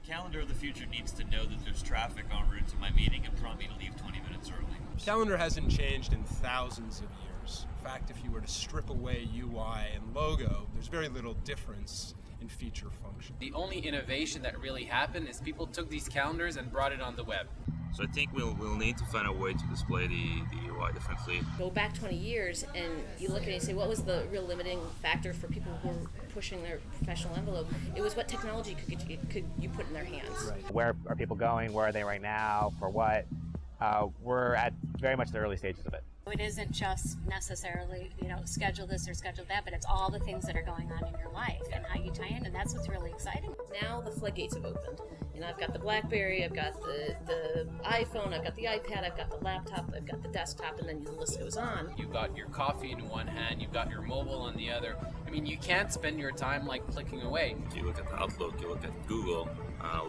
Calendar of the future needs to know that there's traffic en route to my meeting and prompt me to leave 20 minutes early. Calendar hasn't changed in thousands of years. In fact, if you were to strip away UI and logo, there's very little difference in feature function. The only innovation that really happened is people took these calendars and brought it on the web. So I think we'll need to find a way to display the UI differently. Go back 20 years and you look at it and say, what was the real limiting factor for people who were pushing their professional envelope? It was what technology could you put in their hands. Right. Where are people going? Where are they right now? For what? We're at very much the early stages of it. It isn't just necessarily, schedule this or schedule that, but it's all the things that are going on in your life and how you tie in, and that's what's really exciting. Now the floodgates have opened. I've got the BlackBerry, I've got the iPhone, I've got the iPad, I've got the laptop, I've got the desktop, and then the list goes on. You've got your coffee in one hand, you've got your mobile on the other. I mean, you can't spend your time like clicking away. You look at the Outlook, you look at Google,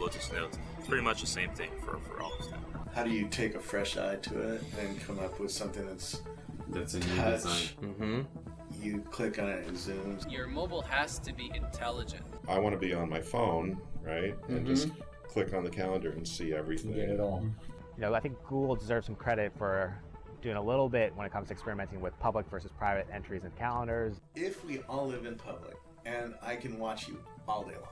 Lotus Notes, it's pretty much the same thing for all of them. How do you take a fresh eye to it and come up with something that's a new touch? design? Mm-hmm. You click on it, it zooms. Your mobile has to be intelligent. I want to be on my phone, right? And just click on the calendar and see everything. Get it all. I think Google deserves some credit for doing a little bit when it comes to experimenting with public versus private entries and calendars. If we all live in public and I can watch you all day long,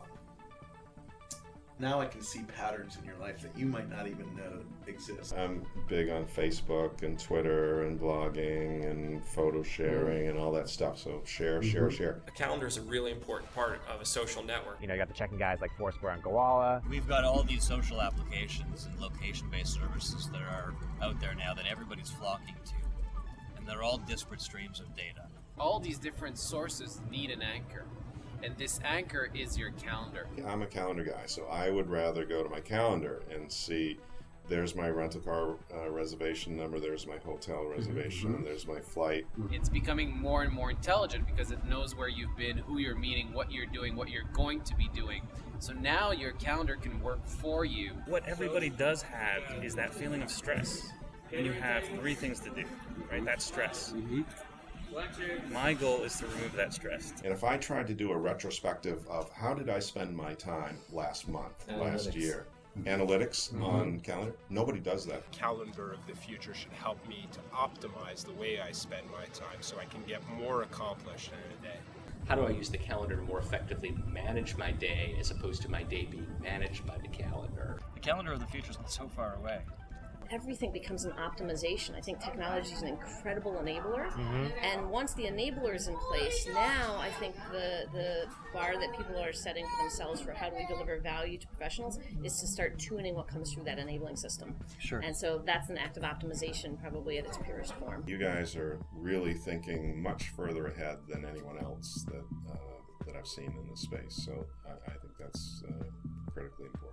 now I can see patterns in your life that you might not even know exist. I'm big on Facebook and Twitter and blogging and photo sharing and all that stuff. So share. A calendar is a really important part of a social network. You got the checking guys like Foursquare and Oana. We've got all these social applications and location-based services that are out there now that everybody's flocking to. And they're all disparate streams of data. All these different sources need an anchor. And this anchor is your calendar. I'm a calendar guy, so I would rather go to my calendar and see there's my rental car reservation number, there's my hotel reservation, there's my flight. It's becoming more and more intelligent because it knows where you've been, who you're meeting, what you're doing, what you're going to be doing. So now your calendar can work for you. What everybody does have is that feeling of stress. And you have three things to do, right? That's stress. My goal is to remove that stress. And if I tried to do a retrospective of how did I spend my time last month, last year, analytics on calendar, nobody does that. Calendar of the future should help me to optimize the way I spend my time so I can get more accomplished in a day. How do I use the calendar to more effectively manage my day as opposed to my day being managed by the calendar? The calendar of the future is not so far away. Everything becomes an optimization. I think technology is an incredible enabler. And once the enabler is in place, now I think the bar that people are setting for themselves for how do we deliver value to professionals is to start tuning what comes through that enabling system. Sure. And so that's an act of optimization probably at its purest form. You guys are really thinking much further ahead than anyone else that I've seen in this space. So I think that's critically important.